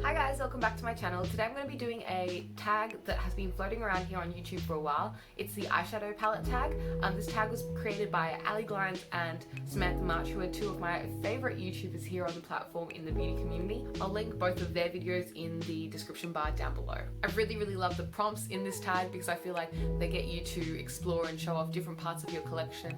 Hi guys, welcome back to my channel. Today I'm going to be doing a tag that has been floating around here on YouTube for a while. It's the Eyeshadow Palette Tag. This tag was created by Ali Glines and Samantha March, who are two of my favourite YouTubers here on the platform in the beauty community. I'll link both of their videos in the description bar down below. I really love the prompts in this tag because I feel like they get you to explore and show off different parts of your collection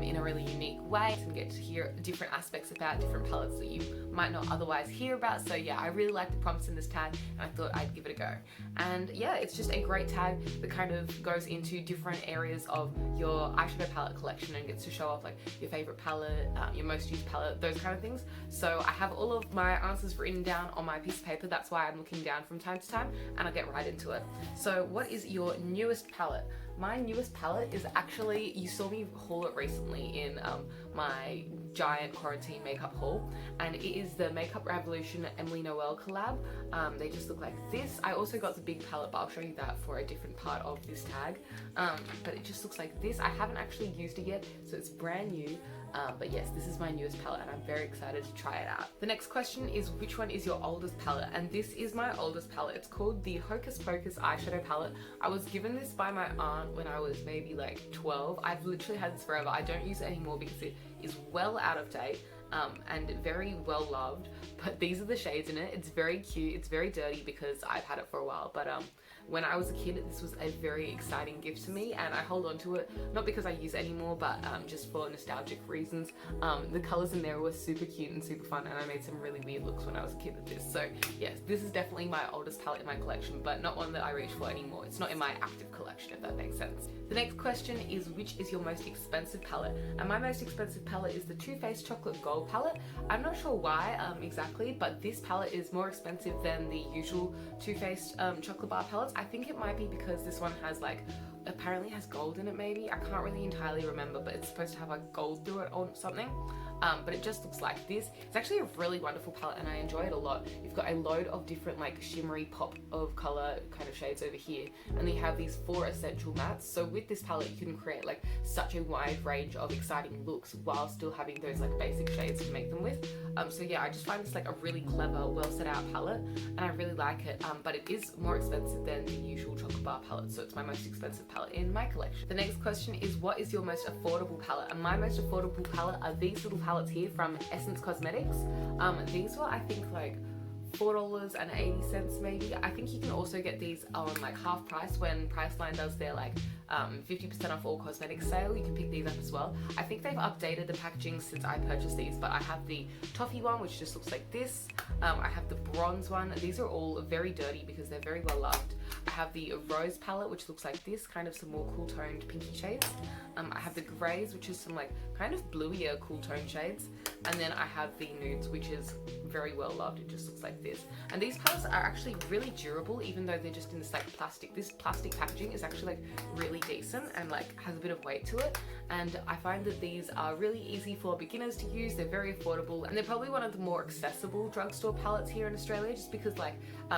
in a really unique way, and get to hear different aspects about different palettes that you might not otherwise hear about. So yeah, I really like the prompts in this tag and I thought I'd give it a go. And yeah, it's just a great tag that kind of goes into different areas of your eyeshadow palette collection and gets to show off like your favorite palette, your most used palette, those kind of things. So I have all of my answers written down on my piece of paper. That's why I'm looking down from time to time, and I'll get right into it. So what is your newest palette? My newest palette is actually, you saw me haul it recently in my giant quarantine makeup haul, and it is the Makeup Revolution Emily Noel collab. They just look like this. I also got the big palette, but I'll show you that for a different part of this tag. But it just looks like this. I haven't actually used it yet, so it's brand new. But yes, this is my newest palette and I'm very excited to try it out. The next question is, which one is your oldest palette? And this is my oldest palette. It's called the Hocus Pocus Eyeshadow Palette. I was given this by my aunt when I was maybe like 12. I've literally had this forever. I don't use it anymore because it is well out of date. And very well loved, but these are the shades in it. It's very cute, it's very dirty because I've had it for a while, but when I was a kid, this was a very exciting gift to me, and I hold on to it, not because I use it anymore, but just for nostalgic reasons. The colours in there were super cute and super fun, and I made some really weird looks when I was a kid with this. So yes, this is definitely my oldest palette in my collection, but not one that I reach for anymore. It's not in my active collection, if that makes sense. The next question is, which is your most expensive palette? And my most expensive palette is the Too Faced Chocolate Gold palette. I'm not sure why exactly, but this palette is more expensive than the usual Too Faced chocolate bar palettes. I think it might be because this one has like, apparently has gold in it maybe. I can't really entirely remember, but it's supposed to have like gold through it or something. But it just looks like this. It's actually a really wonderful palette and I enjoy it a lot. You've got a load of different like shimmery pop of color kind of shades over here, and then you have these 4 essential mattes. So with this palette you can create like such a wide range of exciting looks while still having those like basic shades to make them with. So yeah, I just find this like a really clever, well set out palette and I really like it, but it is more expensive than the usual chocolate bar palette, so it's my most expensive palette in my collection. The next question is, what is your most affordable palette? And my most affordable palette are these little palettes here from Essence Cosmetics. These were, I think, like $4.80 maybe. I think you can also get these on like half price when Priceline does their like 50% off all cosmetics sale. You can pick these up as well. I think they've updated the packaging since I purchased these, but I have the toffee one, which just looks like this. I have the bronze one. These are all very dirty because they're very well loved. I have the rose palette, which looks like this, kind of some more cool toned pinky shades. I have the greys, which is some like kind of bluier cool tone shades. And then I have the nudes, which is very well loved. It just looks like this. And these palettes are actually really durable, even though they're just in this like plastic. This plastic packaging is actually like really decent and like has a bit of weight to it. And I find that these are really easy for beginners to use. They're very affordable, and they're probably one of the more accessible drugstore palettes here in Australia, just because like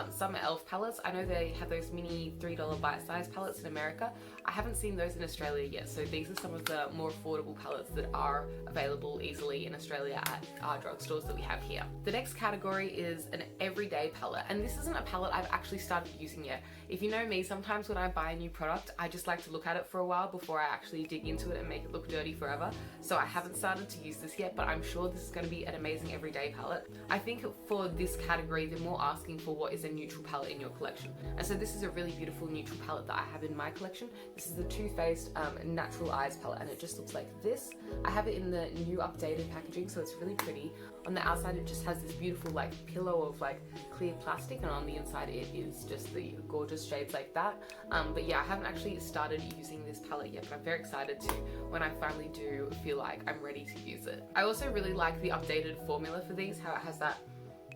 some e.l.f. palettes, I know they have those mini $3 bite-sized palettes in America. I haven't seen those in Australia yet, so these are some of the more affordable palettes that are available easily in Australia at our drugstores that we have here. The next category is an everyday palette, and this isn't a palette I've actually started using yet. If you know me, sometimes when I buy a new product, I just like to look at it for a while before I actually dig into it and make it look dirty forever. So I haven't started to use this yet, but I'm sure this is going to be an amazing everyday palette. I think for this category, they're more asking for what is a neutral palette in your collection. And so this is a really beautiful neutral palette that I have in my collection. This is the Too Faced Natural Eyes palette, and it just looks like this. I have it in the new updated packaging, so it's really pretty. On the outside, it just has this beautiful like pillow of like clear plastic, and on the inside it is just the gorgeous shades like that. But yeah, I haven't actually started using this palette yet, but I'm very excited to when I finally do feel like I'm ready to use it. I also really like the updated formula for these, how it has that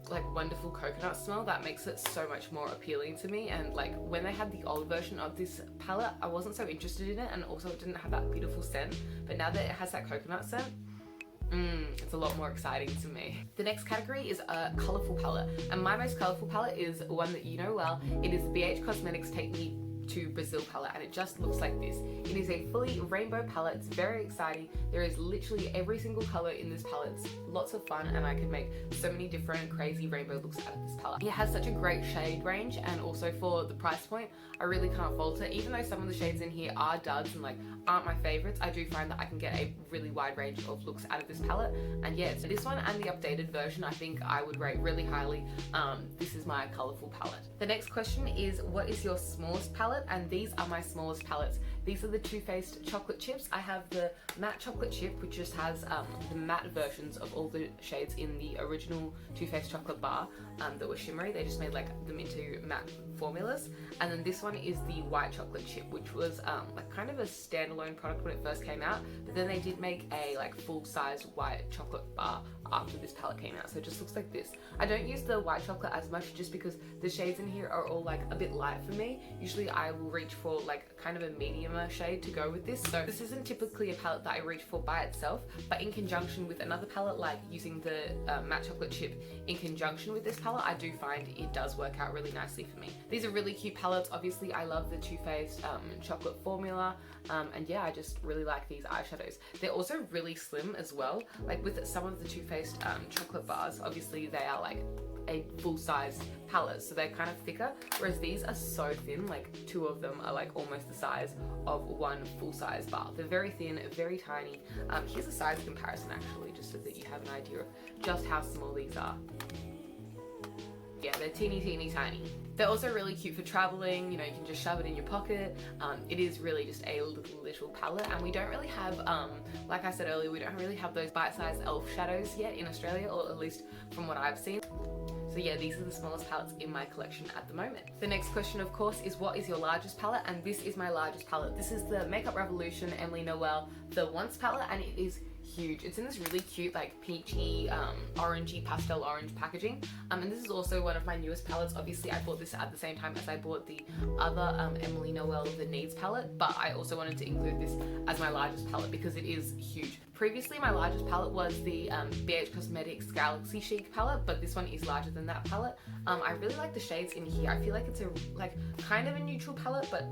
like wonderful coconut smell that makes it so much more appealing to me. And like when they had the old version of this palette, I wasn't so interested in it, and also it didn't have that beautiful scent, but now that it has that coconut scent, it's a lot more exciting to me. The next category is a colourful palette, and my most colourful palette is one that you know well. It is the BH Cosmetics Take Me to Brazil palette, and it just looks like this. It is a fully rainbow palette. It's very exciting. There is literally every single color in this palette. It's lots of fun, and I could make so many different crazy rainbow looks out of this palette. It has such a great shade range, and also for the price point, I really can't fault it. Even though some of the shades in here are duds and like aren't my favorites, I do find that I can get a really wide range of looks out of this palette. And yeah, so this one and the updated version I think I would rate really highly. This is my colourful palette. The next question is, what is your smallest palette? And these are my smallest palettes. These are the Too Faced chocolate chips. I have the matte chocolate chip, which just has the matte versions of all the shades in the original Too Faced chocolate bar that were shimmery. They just made like them into matte formulas. And then this one is the white chocolate chip, which was like kind of a standalone product when it first came out, but then they did make a like full-size white chocolate bar after this palette came out, so it just looks like this. I don't use the white chocolate as much just because the shades in here are all like a bit light for me. Usually I will reach for like kind of a mediumer shade to go with this, so this isn't typically a palette that I reach for by itself, but in conjunction with another palette, like using the matte chocolate chip in conjunction with this palette, I do find it does work out really nicely for me. These are really cute palettes. Obviously I love the Too Faced chocolate formula, and yeah, I just really like these eyeshadows. They're also really slim as well. Like with some of the Too Faced chocolate bars, obviously they are like a full-size palette, so they're kind of thicker, whereas these are so thin. Like two of them are like almost the size of one full-size bar. They're very thin, very tiny. Here's a size comparison actually, just so that you have an idea of just how small these are. Yeah, they're teeny tiny. They're also really cute for traveling. You know, you can just shove it in your pocket. It is really just a little palette, and we don't really have, like I said earlier, we don't really have those bite-sized elf shadows yet in Australia, or at least from what I've seen. So yeah, these are the smallest palettes in my collection at the moment. The next question, of course, is what is your largest palette? And this is my largest palette. This is the Makeup Revolution Emily Noel The Once palette, and it is huge. It's in this really cute like peachy orangey pastel orange packaging, and this is also one of my newest palettes. Obviously I bought this at the same time as I bought the other Emily Noel The Needs palette, but I also wanted to include this as my largest palette because it is huge. Previously my largest palette was the BH Cosmetics Galaxy Chic palette, but this one is larger than that palette. I really like the shades in here. I feel like it's a like kind of a neutral palette, but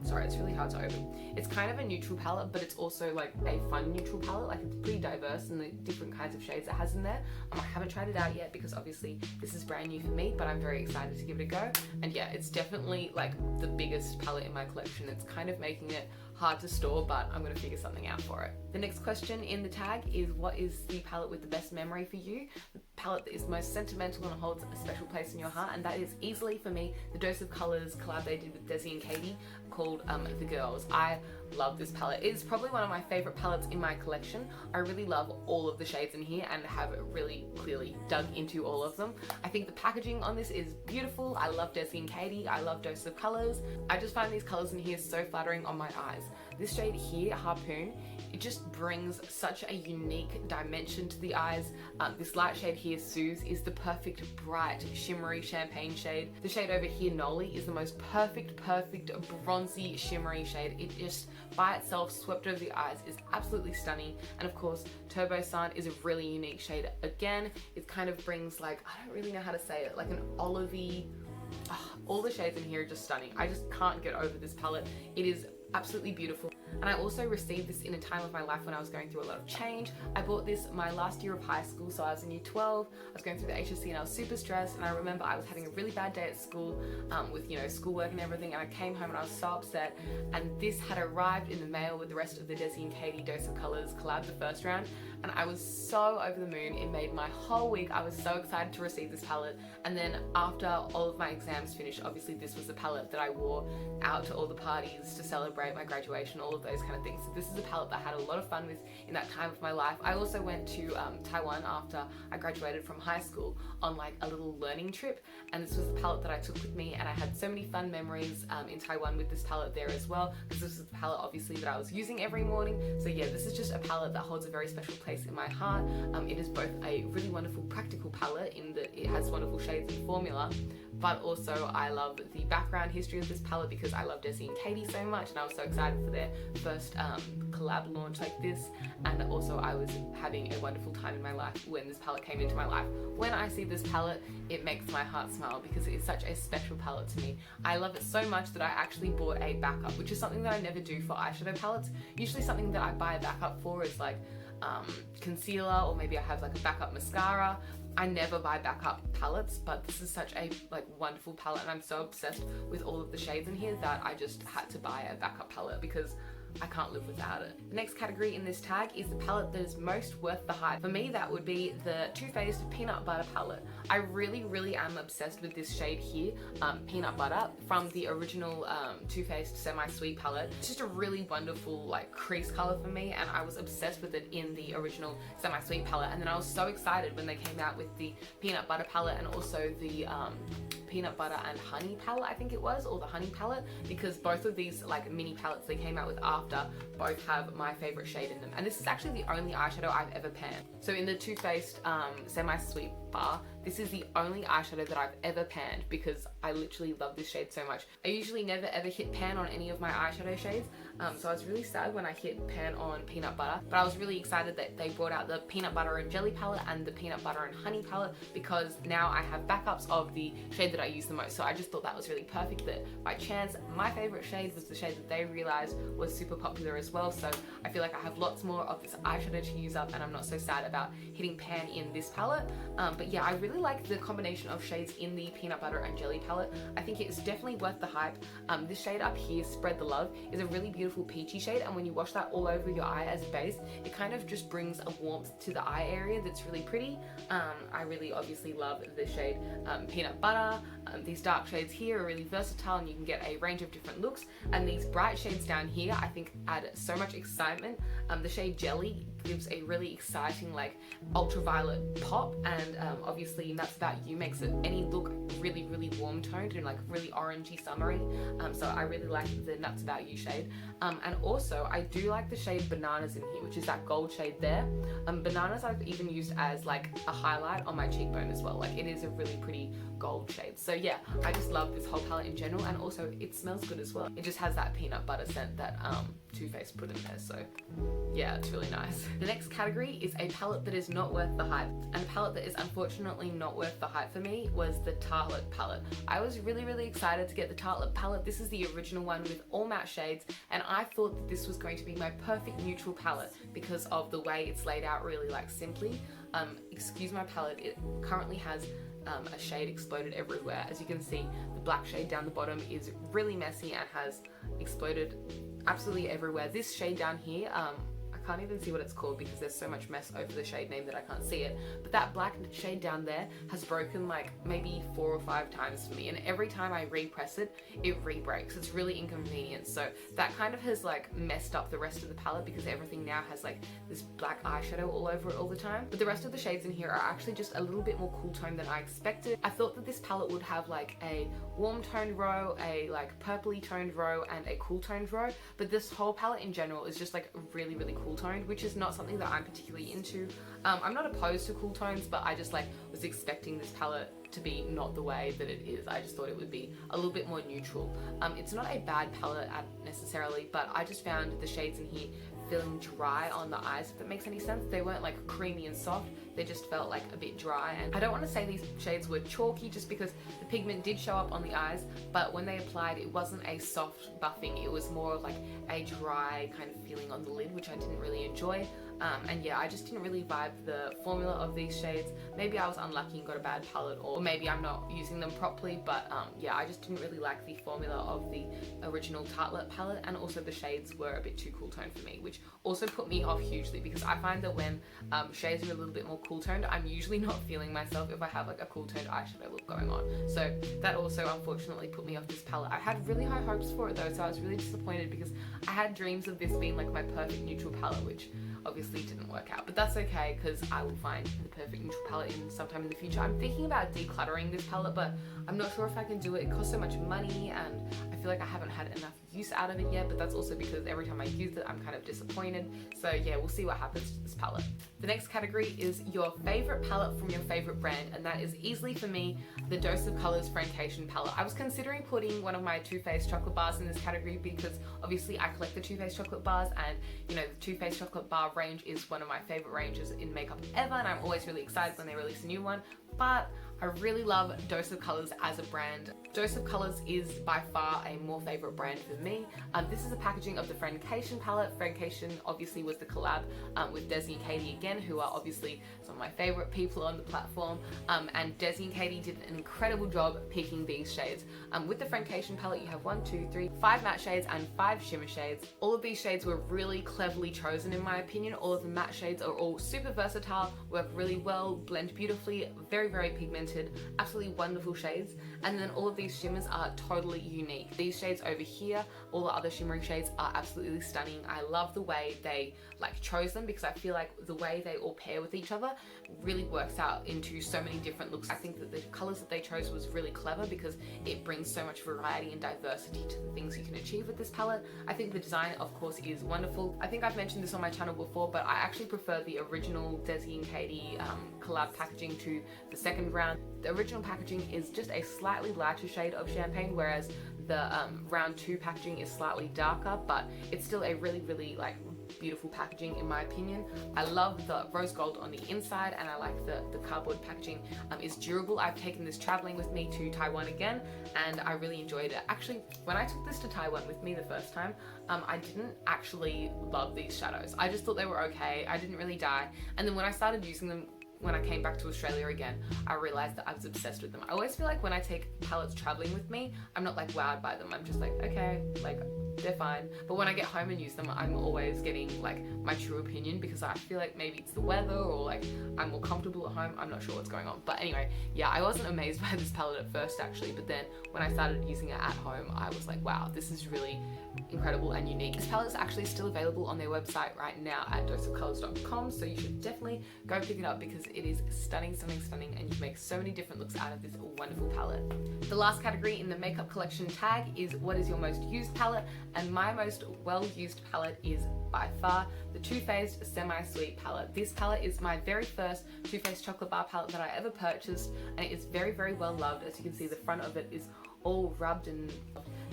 sorry, it's really hard to open. It's kind of a neutral palette, but it's also like a fun neutral palette. Like it's pretty diverse in the different kinds of shades it has in there. I haven't tried it out yet because obviously this is brand new for me, but I'm very excited to give it a go. And yeah, it's definitely like the biggest palette in my collection. It's kind of making it hard to store, but I'm gonna figure something out for it. The next question in the tag is, what is the palette with the best memory for you? The palette that is most sentimental and holds a special place in your heart, and that is easily for me the Dose of Colours collab they did with Desi and Katie called The Girls. I love this palette. It's probably one of my favorite palettes in my collection. I really love all of the shades in here and have really clearly dug into all of them. I think the packaging on this is beautiful. I love Desi and Katie. I love Dose of Colours. I just find these colours in here so flattering on my eyes. This shade here, Harpoon, it just brings such a unique dimension to the eyes. This light shade here, Suze, is the perfect bright shimmery champagne shade. The shade over here, Noli, is the most perfect bronzy shimmery shade. It just by itself swept over the eyes is absolutely stunning. And of course Turbo Sun is a really unique shade. Again, it kind of brings like, I don't really know how to say it, like an olivey. All the shades in here are just stunning. I just can't get over this palette. It is absolutely beautiful. And I also received this in a time of my life when I was going through a lot of change. I bought this my last year of high school, so I was in year 12. I was going through the HSC and I was super stressed, and I remember I was having a really bad day at school with, you know, schoolwork and everything, and I came home and I was so upset, and this had arrived in the mail with the rest of the Desi and Katie Dose of Colours collab, the first round, and I was so over the moon. It made my whole week. I was so excited to receive this palette. And then after all of my exams finished, obviously this was the palette that I wore out to all the parties to celebrate my graduation, all of those kind of things. So this is a palette that I had a lot of fun with in that time of my life. I also went to Taiwan after I graduated from high school on like a little learning trip, and this was the palette that I took with me, and I had so many fun memories in Taiwan with this palette there as well, because this is the palette obviously that I was using every morning. So yeah, this is just a palette that holds a very special place in my heart. It is both a really wonderful practical palette in that it has wonderful shades and formula, but also I love the background history of this palette because I love Desi and Katie so much, and I was so excited for their first collab launch like this. And also I was having a wonderful time in my life when this palette came into my life. When I see this palette, it makes my heart smile because it is such a special palette to me. I love it so much that I actually bought a backup, which is something that I never do for eyeshadow palettes. Usually something that I buy a backup for is like concealer, or maybe I have like a backup mascara. I never buy backup palettes, but this is such a wonderful palette, and I'm so obsessed with all of the shades in here that I just had to buy a backup palette because I can't live without it. The next category in this tag is the palette that is most worth the hype. For me, that would be the Too Faced Peanut Butter palette. I really am obsessed with this shade here, Peanut Butter, from the original Too Faced Semi-Sweet palette. It's just a really wonderful crease color for me, and I was obsessed with it in the original Semi-Sweet palette. And then I was so excited when they came out with the Peanut Butter palette and also the Peanut Butter and Honey palette, I think it was, or the Honey palette, because both of these mini palettes they came out with after both have my favorite shade in them. And this is actually the only eyeshadow I've ever panned. So in the Too Faced Semi-Sweet bar, this is the only eyeshadow that I've ever panned because I literally love this shade so much. I usually never ever hit pan on any of my eyeshadow shades, so I was really sad when I hit pan on Peanut Butter, but I was really excited that they brought out the Peanut Butter and Jelly palette and the Peanut Butter and Honey palette because now I have backups of the shade that I use the most. So I just thought that was really perfect that by chance my favorite shade was the shade that they realized was super popular as well. So I feel like I have lots more of this eyeshadow to use up, and I'm not so sad about hitting pan in this palette. But yeah, I really like the combination of shades in the Peanut Butter and Jelly palette. I think it's definitely worth the hype. This shade up here, Spread the Love, is a really beautiful peachy shade, and when you wash that all over your eye as a base, it kind of just brings a warmth to the eye area that's really pretty. I really obviously love the shade Peanut Butter. These dark shades here are really versatile, and you can get a range of different looks, and these bright shades down here I think add so much excitement. The shade Jelly gives a really exciting ultraviolet pop, and obviously Nuts About You makes any look really warm toned and really orangey summery. So I really like the Nuts About You shade, and also I do like the shade Bananas in here, which is that gold shade there. Bananas I've even used as a highlight on my cheekbone as well. It is a really pretty gold shade. So yeah, I just love this whole palette in general, and also it smells good as well. It just has that peanut butter scent that Too Faced put in there, so yeah, it's really nice. The next category is a palette that is not worth the hype, and a palette that is unfortunately not worth the hype for me was the Tartelette Palette. I was really excited to get the Tartelette Palette. This is the original one with all matte shades, and I thought that this was going to be my perfect neutral palette because of the way it's laid out really simply. Excuse my palette, it currently has a shade exploded everywhere. As you can see, the black shade down the bottom is really messy and has exploded absolutely everywhere. This shade down here, I can't even see what it's called because there's so much mess over the shade name that I can't see it, but that black shade down there has broken maybe 4 or 5 times for me, and every time I repress it, it re-breaks. It's really inconvenient, so that kind of has messed up the rest of the palette because everything now has this black eyeshadow all over it all the time. But the rest of the shades in here are actually just a little bit more cool tone than I expected. I thought that this palette would have a warm toned row, a purpley toned row, and a cool toned row, but this whole palette in general is just really cool toned, which is not something that I'm particularly into. I'm not opposed to cool tones, but I just was expecting this palette to be not the way that it is. I just thought it would be a little bit more neutral. It's not a bad palette necessarily, but I just found the shades in here feeling dry on the eyes, if that makes any sense. They weren't creamy and soft, they just felt a bit dry. And I don't want to say these shades were chalky just because the pigment did show up on the eyes, but when they applied, it wasn't a soft buffing, it was more of a dry kind of feeling on the lid, which I didn't really enjoy. And yeah, I just didn't really vibe the formula of these shades. Maybe I was unlucky and got a bad palette, or maybe I'm not using them properly, but yeah, I just didn't really like the formula of the original Tartelette palette, and also the shades were a bit too cool toned for me, which also put me off hugely because I find that when shades are a little bit more cool toned, I'm usually not feeling myself if I have a cool toned eyeshadow look going on. So that also unfortunately put me off this palette. I had really high hopes for it though, so I was really disappointed because I had dreams of this being my perfect neutral palette, which obviously didn't work out, but that's okay because I will find the perfect neutral palette in sometime in the future. I'm thinking about decluttering this palette, but I'm not sure if I can do it. It costs so much money and I feel like I haven't had enough use out of it yet, but that's also because every time I use it I'm kind of disappointed. So yeah, we'll see what happens to this palette. The next category is your favorite palette from your favorite brand, and that is easily for me the Dose of Colors Francation palette. I was considering putting one of my Too Faced chocolate bars in this category because obviously I collect the Too Faced chocolate bars, and you know, the Too Faced chocolate bar range is one of my favorite ranges in makeup ever, and I'm always really excited when they release a new one. But I really love Dose of Colors as a brand. Dose of Colors is by far a more favorite brand for me. This is a packaging of the Francation palette. Francation obviously was the collab with Desi and Katie again, who are obviously some of my favorite people on the platform. And Desi and Katie did an incredible job picking these shades. With the Francation palette, you have 5 matte shades and 5 shimmer shades. All of these shades were really cleverly chosen in my opinion. All of the matte shades are all super versatile, work really well, blend beautifully, very, very pigmented, absolutely wonderful shades. And then all of these shimmers are totally unique. These shades over here, all the other shimmering shades are absolutely stunning. I love the way they chose them because I feel like the way they all pair with each other really works out into so many different looks. I think that the colors that they chose was really clever because it brings so much variety and diversity to the things you can achieve with this palette. I think the design, of course, is wonderful. I think I've mentioned this on my channel before, but I actually prefer the original Desi and Katie collab packaging to the second round. The original packaging is just a slightly lighter shade of champagne, whereas the round 2 packaging is slightly darker, but it's still a really, really beautiful packaging in my opinion. I love the rose gold on the inside, and I like the cardboard packaging is durable. I've taken this traveling with me to Taiwan again, and I really enjoyed it. Actually, when I took this to Taiwan with me the first time, I didn't actually love these shadows. I just thought they were okay. I didn't really die. And then when I started using them when I came back to Australia again, I realized that I was obsessed with them. I always feel like when I take palettes traveling with me, I'm not wowed by them. I'm just okay, they're fine. But when I get home and use them, I'm always getting my true opinion because I feel like maybe it's the weather or I'm more comfortable at home. I'm not sure what's going on. But anyway, yeah, I wasn't amazed by this palette at first actually, but then when I started using it at home, I was wow, this is really incredible and unique. This palette is actually still available on their website right now at doseofcolors.com, so you should definitely go pick it up because it is stunning, stunning, stunning, and you make so many different looks out of this wonderful palette. The last category in the makeup collection tag is what is your most used palette, and my most well-used palette is by far the Too Faced Semi-Sweet palette. This palette is my very first Too Faced chocolate bar palette that I ever purchased, and it is very, very well loved. As you can see, the front of it is all rubbed and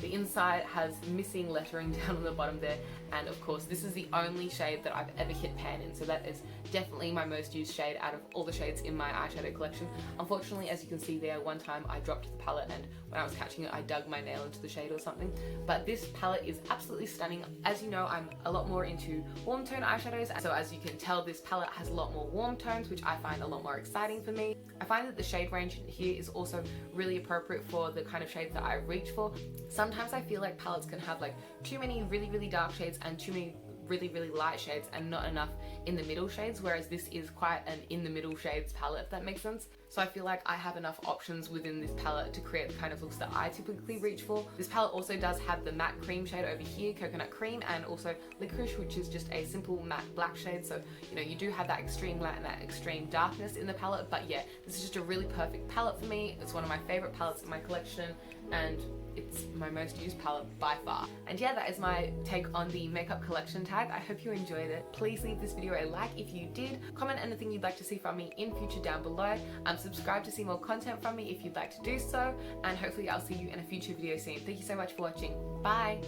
the inside has missing lettering down on the bottom there, and of course this is the only shade that I've ever hit pan in, so that is definitely my most used shade out of all the shades in my eyeshadow collection. Unfortunately, as you can see there, one time I dropped the palette and when I was catching it I dug my nail into the shade or something, but this palette is absolutely stunning. As you know, I'm a lot more into warm tone eyeshadows, so as you can tell, this palette has a lot more warm tones, which I find a lot more exciting for me. I find that the shade range here is also really appropriate for the kind of shades that I reach for. Sometimes I feel like palettes can have too many really, really dark shades and too many really, really light shades and not enough in the middle shades, whereas this is quite an in the middle shades palette, if that makes sense. So I feel like I have enough options within this palette to create the kind of looks that I typically reach for. This palette also does have the matte cream shade over here, coconut cream, and also licorice, which is just a simple matte black shade. So you do have that extreme light and that extreme darkness in the palette, but yeah, this is just a really perfect palette for me. It's one of my favorite palettes in my collection, and it's my most used palette by far. And yeah, that is my take on the makeup collection tag. I hope you enjoyed it. Please leave this video a like if you did. Comment anything you'd like to see from me in future down below. Subscribe to see more content from me if you'd like to do so. And hopefully I'll see you in a future video soon. Thank you so much for watching. Bye!